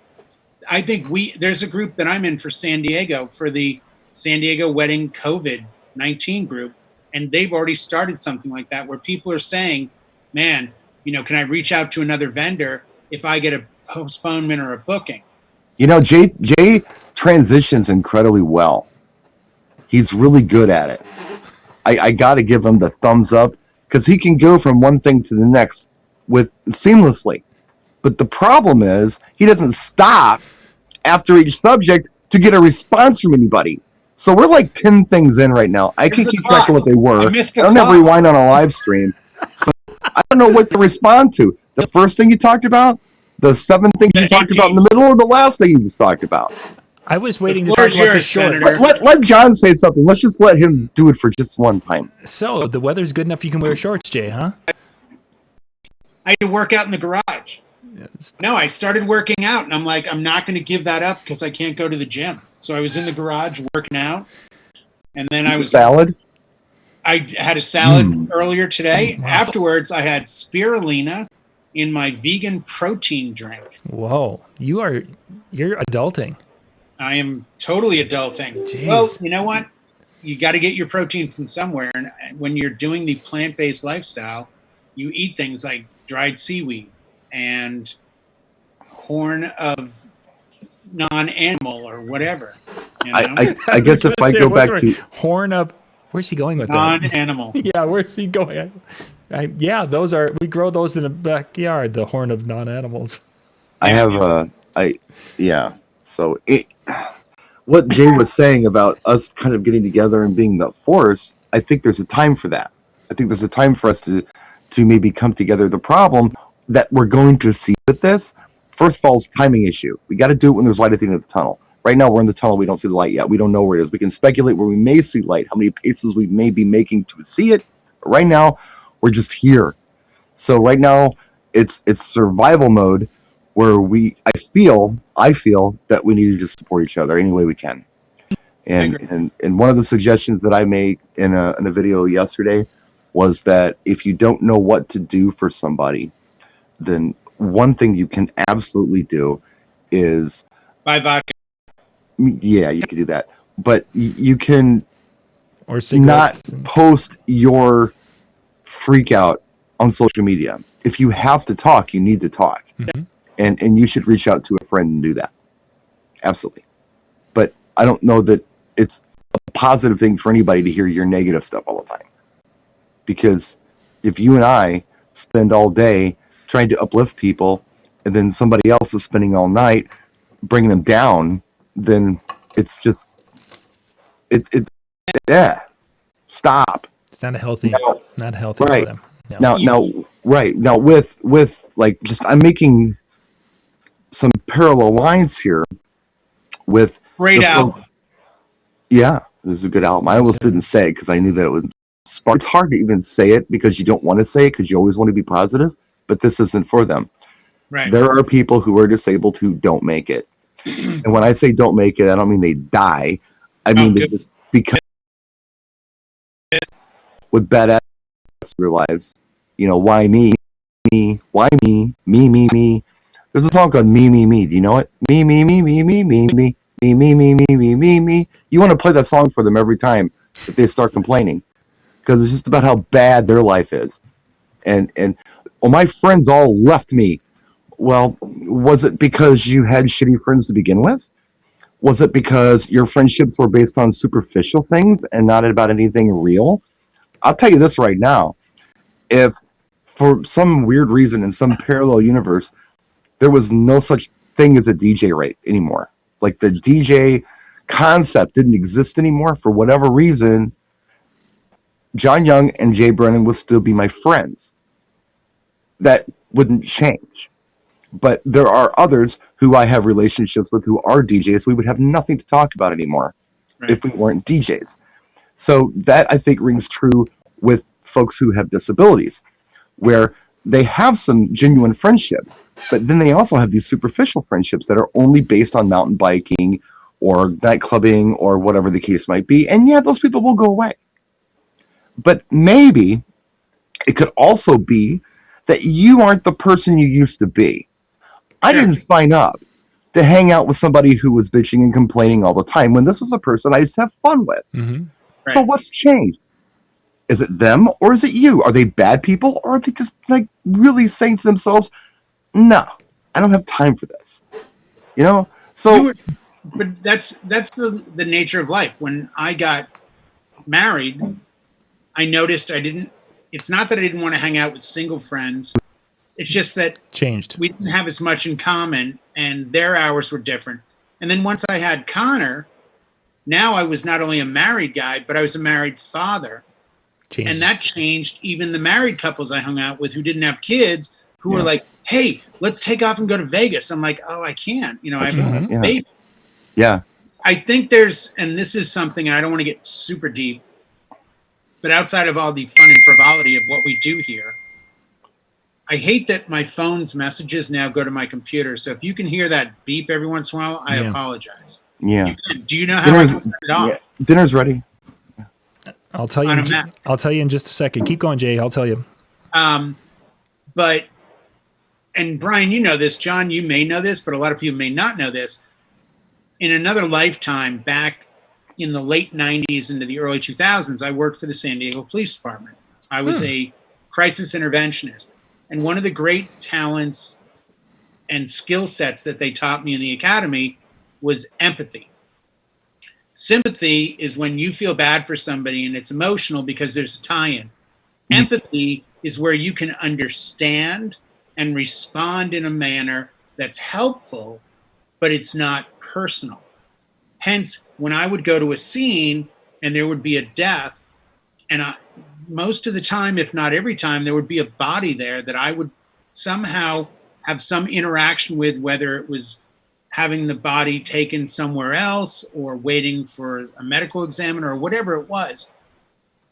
I think there's a group that I'm in for San Diego, for the San Diego Wedding COVID-19 group, and they've already started something like that where people are saying, man, can I reach out to another vendor if I get a postponement or a booking? Jay transitions incredibly well. He's really good at it. I got to give him the thumbs up because he can go from one thing to the next with seamlessly. But the problem is he doesn't stop after each subject to get a response from anybody. So we're like 10 things in right now. I can't keep track of what they were. I don't have rewind on a live stream. So I don't know what to respond to. The first thing you talked about, the 7 things you talked about in the middle, or the last thing you just talked about? I was waiting to talk about the shorts. Let John say something. Let's just let him do it for just one time. So the weather's good enough you can wear shorts, Jay, huh? I had to work out in the garage. Yes. No, I started working out, and I'm like, I'm not going to give that up because I can't go to the gym. So I was in the garage working out, and then I had a salad earlier today. Wow. Afterwards, I had spirulina in my vegan protein drink. Whoa, you're adulting. I am totally adulting. Jeez. Well, you know what? You got to get your protein from somewhere, and when you're doing the plant-based lifestyle, you eat things like dried seaweed and horn of non-animal or whatever. I guess if I go back to horn of, where's he going with non-animal? Yeah, where's he going? We grow those in the backyard. The horn of non-animals. So what Jay was saying about us kind of getting together and being the force, I think there's a time for that. I think there's a time for us to maybe come together. The problem that we're going to see with this, first of all, is timing issue. We got to do it when there's light at the end of the tunnel. Right now, we're in the tunnel. We don't see the light yet. We don't know where it is. We can speculate where we may see light, how many paces we may be making to see it. But right now, we're just here. So right now, it's survival mode where I feel that we need to just support each other any way we can. And one of the suggestions that I made in a video yesterday was that if you don't know what to do for somebody, then one thing you can absolutely do is buy vodka. Yeah, you can do that, but you can or not post your freak out on social media. If you have to talk, you need to talk, and you should reach out to a friend and do that. Absolutely, but I don't know that it's a positive thing for anybody to hear your negative stuff all the time, because if you and I spend all day trying to uplift people, and then somebody else is spending all night bringing them down, then it's just stop. It's not healthy. Not healthy right. for them. No. Now with like, just I'm making some parallel lines here with great album. Yeah, this is a good album. I almost didn't say it because I knew that it would spark. It's hard to even say it because you don't want to say it because you always want to be positive, but this isn't for them. Right. There are people who are disabled who don't make it. And when I say don't make it, I don't mean they die. I mean they just become with bad attitudes in their lives. Why me? Why me? Me. There's a song called Me. Do you know it? Me. Me. You want to play that song for them every time if they start complaining, because it's just about how bad their life is. And my friends all left me. Well, was it because you had shitty friends to begin with? Was it because your friendships were based on superficial things and not about anything real? I'll tell you this right now. If for some weird reason in some parallel universe, there was no such thing as a DJ rate anymore, like the DJ concept didn't exist anymore for whatever reason, John Young and Jay Brennan will still be my friends. That wouldn't change. But there are others who I have relationships with who are DJs. We would have nothing to talk about anymore if we weren't DJs. So that I think rings true with folks who have disabilities, where they have some genuine friendships, but then they also have these superficial friendships that are only based on mountain biking or night clubbing or whatever the case might be. And yeah, those people will go away. But maybe it could also be that you aren't the person you used to be. I didn't sign up to hang out with somebody who was bitching and complaining all the time when this was a person I used to have fun with. Mm-hmm. So what's changed? Is it them or is it you? Are they bad people or are they just like really saying to themselves, no, I don't have time for this? You know? So but that's the nature of life. When I got married, I noticed it's not that I didn't want to hang out with single friends. It's just that we didn't have as much in common and their hours were different. And then once I had Connor, now I was not only a married guy, but I was a married father. And that changed even the married couples I hung out with who didn't have kids, who were like, hey, let's take off and go to Vegas. I'm like, oh, I can't. You know, I have a baby. Yeah. I think and this is something, I don't want to get super deep, but outside of all the fun and frivolity of what we do here, I hate that my phone's messages now go to my computer. So if you can hear that beep every once in a while, I apologize. Yeah. Do you know how I can turn it off? Yeah. Dinner's ready. I'll tell you. I'll tell you in just a second. Keep going, Jay. I'll tell you. But and Brian, you know this. John, you may know this, but a lot of people may not know this. In another lifetime, back in the late '90s into the early 2000s, I worked for the San Diego Police Department. I was a crisis interventionist, and one of the great talents and skill sets that they taught me in the academy was empathy. Sympathy is when you feel bad for somebody and it's emotional because there's a tie-in. Empathy is where you can understand and respond in a manner that's helpful, but it's not personal. Hence, when I would go to a scene and there would be a death, and most of the time, if not every time, there would be a body there that I would somehow have some interaction with, whether it was having the body taken somewhere else or waiting for a medical examiner or whatever it was.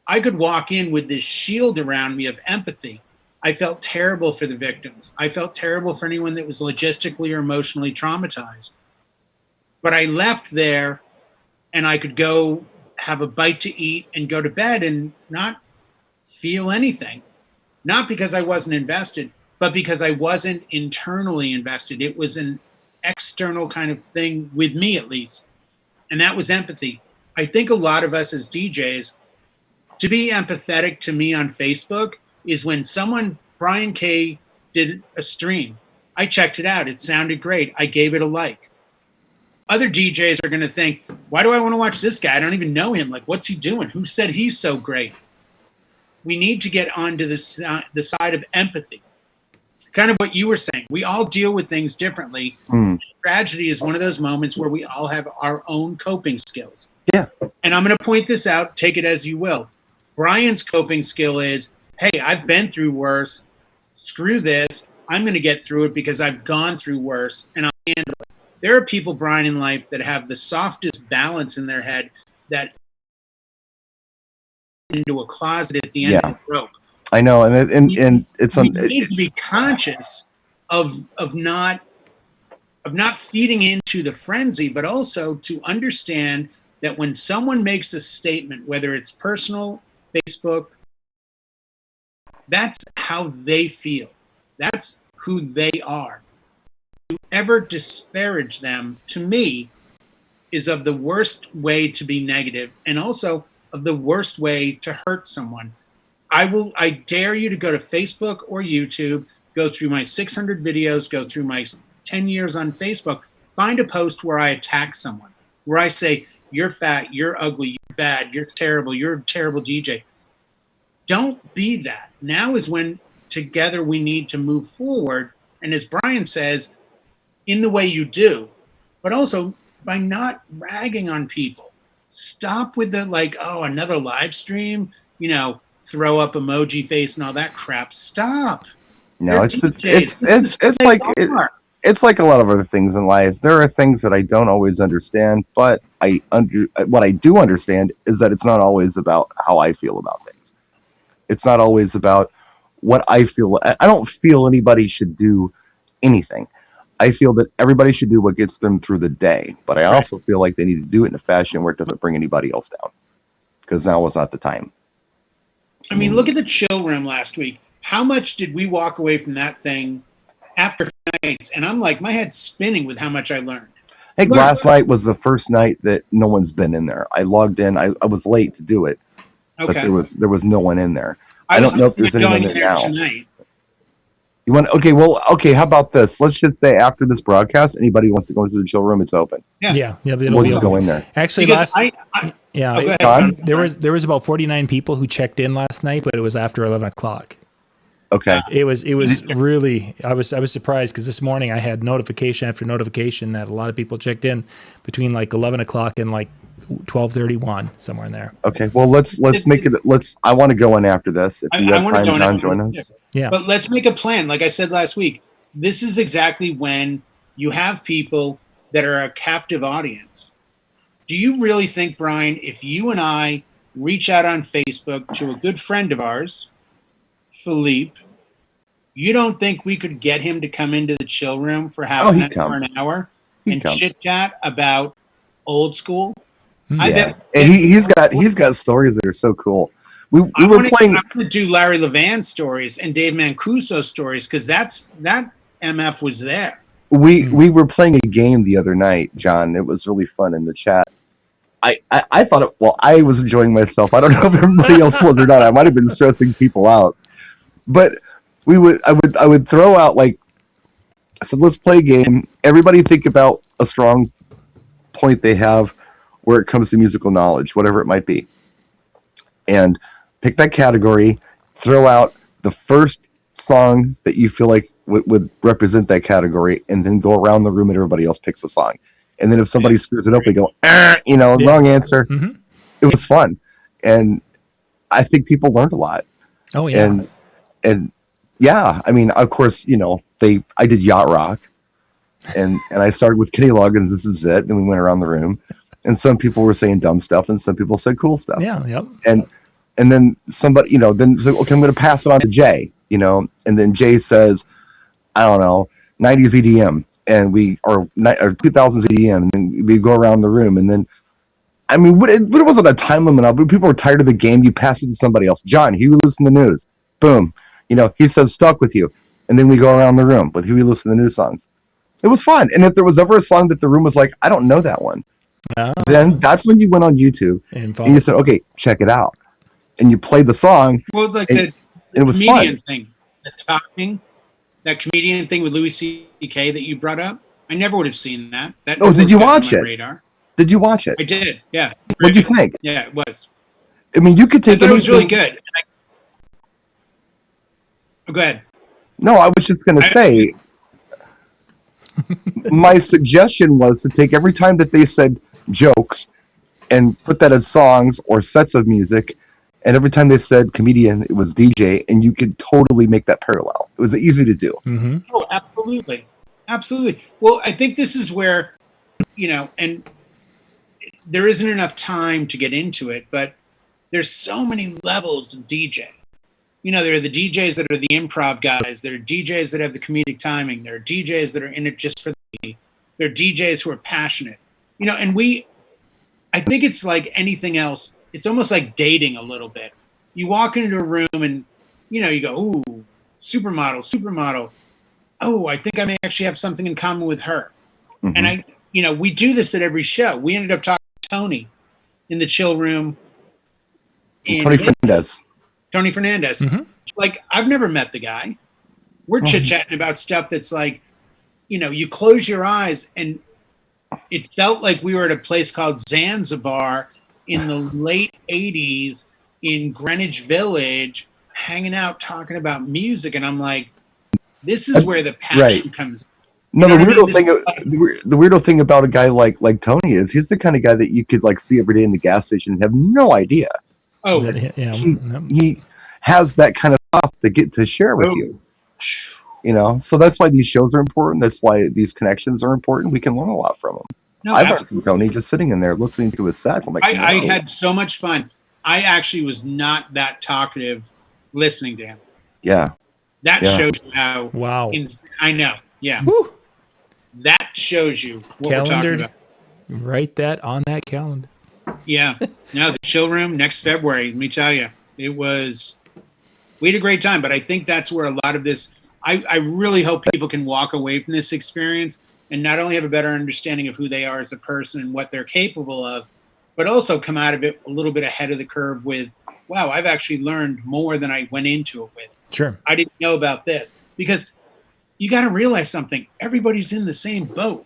I could walk in with this shield around me of empathy. I felt terrible for the victims. I felt terrible for anyone that was logistically or emotionally traumatized. But I left there and I could go have a bite to eat and go to bed and not feel anything. Not because I wasn't invested, but because I wasn't internally invested. It was an external kind of thing with me, at least. And that was empathy. I think a lot of us as DJs, to be empathetic to me on Facebook is when Brian K did a stream. I checked it out. It sounded great. I gave it a like. Other DJs are going to think, why do I want to watch this guy? I don't even know him. Like, what's he doing? Who said he's so great? We need to get onto the side of empathy. Kind of what you were saying. We all deal with things differently. Tragedy is one of those moments where we all have our own coping skills. Yeah. And I'm going to point this out. Take it as you will. Brian's coping skill is, hey, I've been through worse. Screw this. I'm going to get through it because I've gone through worse and I'll handle it. There are people, Brian, in life that have the softest balance in their head that into a closet at the end of the rope. I know, and it's we need to be conscious of not feeding into the frenzy, but also to understand that when someone makes a statement, whether it's personal, Facebook, that's how they feel. That's who they are. To ever disparage them, to me, is of the worst way to be negative, and also of the worst way to hurt someone. I dare you to go to Facebook or YouTube, go through my 600 videos, go through my 10 years on Facebook, find a post where I attack someone, where I say, you're fat, you're ugly, you're bad, you're terrible, you're a terrible DJ. Don't be that. Now is when together we need to move forward. And as Brian says, in the way you do, but also by not ragging on people. Stop with the like, oh, another live stream, throw up emoji face and all that crap. Stop. No, They're it's DJs. This is it's who like they are. it's like a lot of other things in life. There are things that I don't always understand, but what I do understand is that it's not always about how I feel about things. It's not always about what I feel. I don't feel anybody should do anything. I feel that everybody should do what gets them through the day, but I also feel like they need to do it in a fashion where it doesn't bring anybody else down, because now is not the time. I mean, look at the chill room last week. How much did we walk away from that thing after nights? And I'm like, my head's spinning with how much I learned. Hey, last night was the first night that no one's been in there. I logged in. I was late to do it, but there was no one in there. I don't know if there's anyone in there now. Tonight. You want? Okay. How about this? Let's just say after this broadcast, anybody who wants to go into the chill room, it's open. Yeah. We'll just go in there. Actually, Because there was about 49 people who checked in last night, but it was after 11 o'clock. Okay. It was really, I was surprised because this morning I had notification after notification that a lot of people checked in between like 11 o'clock and like 12:31, somewhere in there. Okay. Well, let's make it. I want to go in after this. If you have time, John, join us. Yeah. But let's make a plan. Like I said last week, this is exactly when you have people that are a captive audience. Do you really think, Brian, if you and I reach out on Facebook to a good friend of ours, Philippe, you don't think we could get him to come into the chill room for an hour and chit chat about old school? Yeah. I bet. And he's got stories that are so cool. We were playing. I'm going to do Larry Levan stories and Dave Mancuso stories because that MF was there. We were playing a game the other night, John. It was really fun in the chat. I thought I was enjoying myself. I don't know if everybody else was or not. I might have been stressing people out. But I would throw out, like, I said, let's play a game. Everybody think about a strong point they have where it comes to musical knowledge, whatever it might be. And pick that category, throw out the first song that you feel like would represent that category, and then go around the room and everybody else picks a song. And then if somebody screws it up, we go, wrong answer. Mm-hmm. It was fun. And I think people learned a lot. Oh, yeah. And yeah, I mean, of course, I did Yacht Rock, and I started with Kenny Loggins, This Is It, and we went around the room, and some people were saying dumb stuff, and some people said cool stuff. Yeah, yep. And then somebody, then said, okay, I'm going to pass it on to Jay, and then Jay says, I don't know, 90s EDM, or 2000s EDM, and then we go around the room, and then, I mean, it wasn't a time limit, but people were tired of the game. You pass it to somebody else. John, who you listen to the news? Boom. He says Stuck With You. And then we go around the room with who we listen to the new songs. It was fun. And if there was ever a song that the room was like, I don't know that one, then that's when you went on YouTube and you said, okay, check it out. And you played the song. Well, like it was comedian fun. Thing, that comedian thing with Louis C.K. that you brought up, I never would have seen that. Did you watch it? Radar. Did you watch it? I did, yeah. What'd you think? Yeah, it was. I mean, you could take it. It was really good. Go ahead. No, I was just going to say, my suggestion was to take every time that they said jokes and put that as songs or sets of music, and every time they said comedian, it was DJ, and you could totally make that parallel. It was easy to do. Mm-hmm. Oh, absolutely. Absolutely. Well, I think this is where, and there isn't enough time to get into it, but there's so many levels of DJ. There are the DJs that are the improv guys. There are DJs that have the comedic timing. There are DJs that are in it just for the money. There are DJs who are passionate. And I think it's like anything else. It's almost like dating a little bit. You walk into a room and, you go, ooh, supermodel. Oh, I think I may actually have something in common with her. Mm-hmm. And we do this at every show. We ended up talking to Tony in the chill room. Tony Fernandez. Mm-hmm. Like, I've never met the guy. We're chit-chatting about stuff that's like, you close your eyes and it felt like we were at a place called Zanzibar in the late 80s in Greenwich Village, hanging out, talking about music. And I'm like, this is where the passion comes. No, know the what I weirdo mean? thing, the weirdo thing about a guy like Tony is he's the kind of guy that you could like see every day in the gas station and have no idea Oh, Yeah. he has that kind of stuff to get to share with you. You know, so that's why these shows are important. That's why these connections are important. We can learn a lot from them. no, I learned from Tony just sitting in there listening to his sets. I'm like, I whoa. had so much fun. I actually was not that talkative listening to him. Yeah, That Yeah. shows you how. Wow. I know. Yeah. Whew. That shows you what we're talking Calendared. about. Write that on that calendar. Yeah. No, the chill room next February. Let me tell you, we had a great time. But I think that's where a lot of this. I really hope people can walk away from this experience and not only have a better understanding of who they are as a person and what they're capable of, but also come out of it a little bit ahead of the curve with, wow, I've actually learned more than I went into it with. Sure. I didn't know about this, because you got to realize something. Everybody's in the same boat.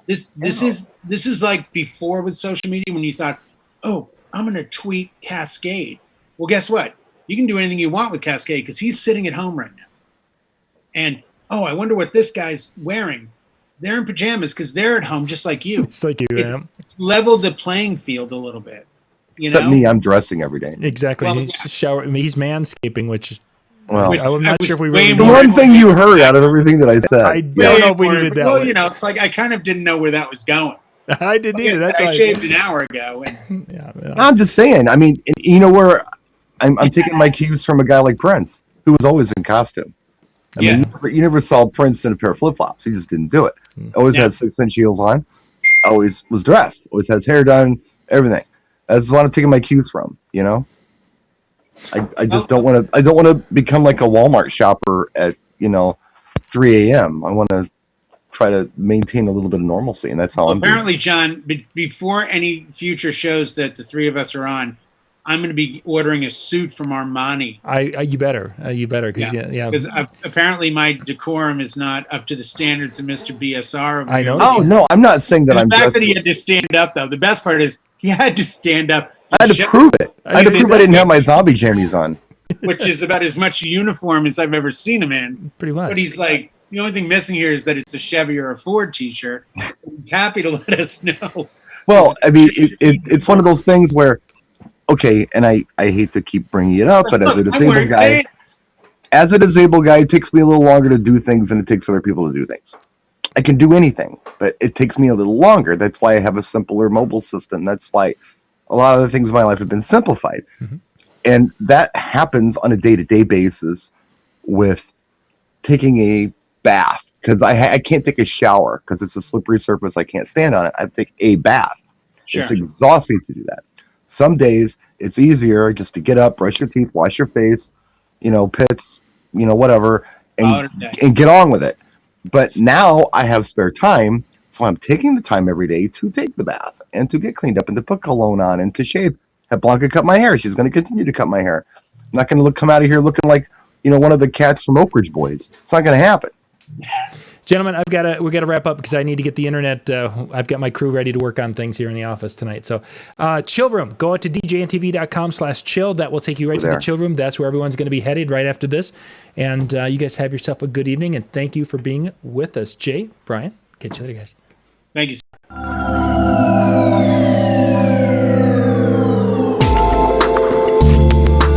This is like before with social media when you thought, oh, I'm going to tweet Cascade. Well, guess what? You can do anything you want with Cascade because he's sitting at home right now. And, oh, I wonder what this guy's wearing. They're in pajamas because they're at home just like you. Just like you, It's leveled the playing field a little bit. Except me, I'm dressing every day. Exactly. Well, he's he's manscaping, which Well, I'm not sure if we way really the more- need. one thing you heard out of everything that I said. I don't know if we needed that Well, one. you know, it's like I kind of didn't know where that was going. I didn't either. That's I why shaved an hour ago. And Yeah. I'm just saying. I mean, you know where I'm taking my cues from a guy like Prince, who was always in costume. I mean, you never saw Prince in a pair of flip flops. He just didn't do it. Always had 6-inch heels on. Always was dressed. Always had his hair done. Everything. That's what I'm taking my cues from. You know. I just don't want to. I don't want to become like a Walmart shopper at 3 a.m. I want to try to maintain a little bit of normalcy, and that's how I'm doing. Apparently, John, before any future shows that the three of us are on, I'm going to be ordering a suit from Armani. You better, because Because apparently my decorum is not up to the standards of Mr. BSR. I know. Oh no, I'm not saying that The I'm fact dressed. that he had to stand up, though, the best part is he had to stand up. I had to prove it. I had to prove I didn't have my zombie jammies on. Which is about as much uniform as I've ever seen him in. Pretty much. But he's like, the only thing missing here is that it's a Chevy or a Ford T-shirt. He's happy to let us know. Well, I mean, it's one of those things where, okay, and I hate to keep bringing it up, but as a disabled guy, it takes me a little longer to do things than it takes other people to do things. I can do anything, but it takes me a little longer. That's why I have a simpler mobile system. That's why a lot of the things in my life have been simplified. Mm-hmm. And that happens on a day-to-day basis with taking a bath, because I can't take a shower because it's a slippery surface. I can't stand on it. I take a bath. Sure. It's exhausting to do that. Some days it's easier just to get up, brush your teeth, wash your face, pits, whatever, and get on with it. But now I have spare time, so I'm taking the time every day to take the bath and to get cleaned up and to put cologne on and to shave. Have Blanca cut my hair. She's going to continue to cut my hair. I'm not going to come out of here looking like, one of the cats from Oak Ridge Boys. It's not going to happen. Gentlemen, we got to wrap up because I need to get the internet. I've got my crew ready to work on things here in the office tonight. So, chill room. Go out to djntv.com/chill. That will take you right to the chill room. That's where everyone's going to be headed right after this. And you guys have yourself a good evening. And thank you for being with us, Jay, Brian. Catch you later, guys. Thank you, sir.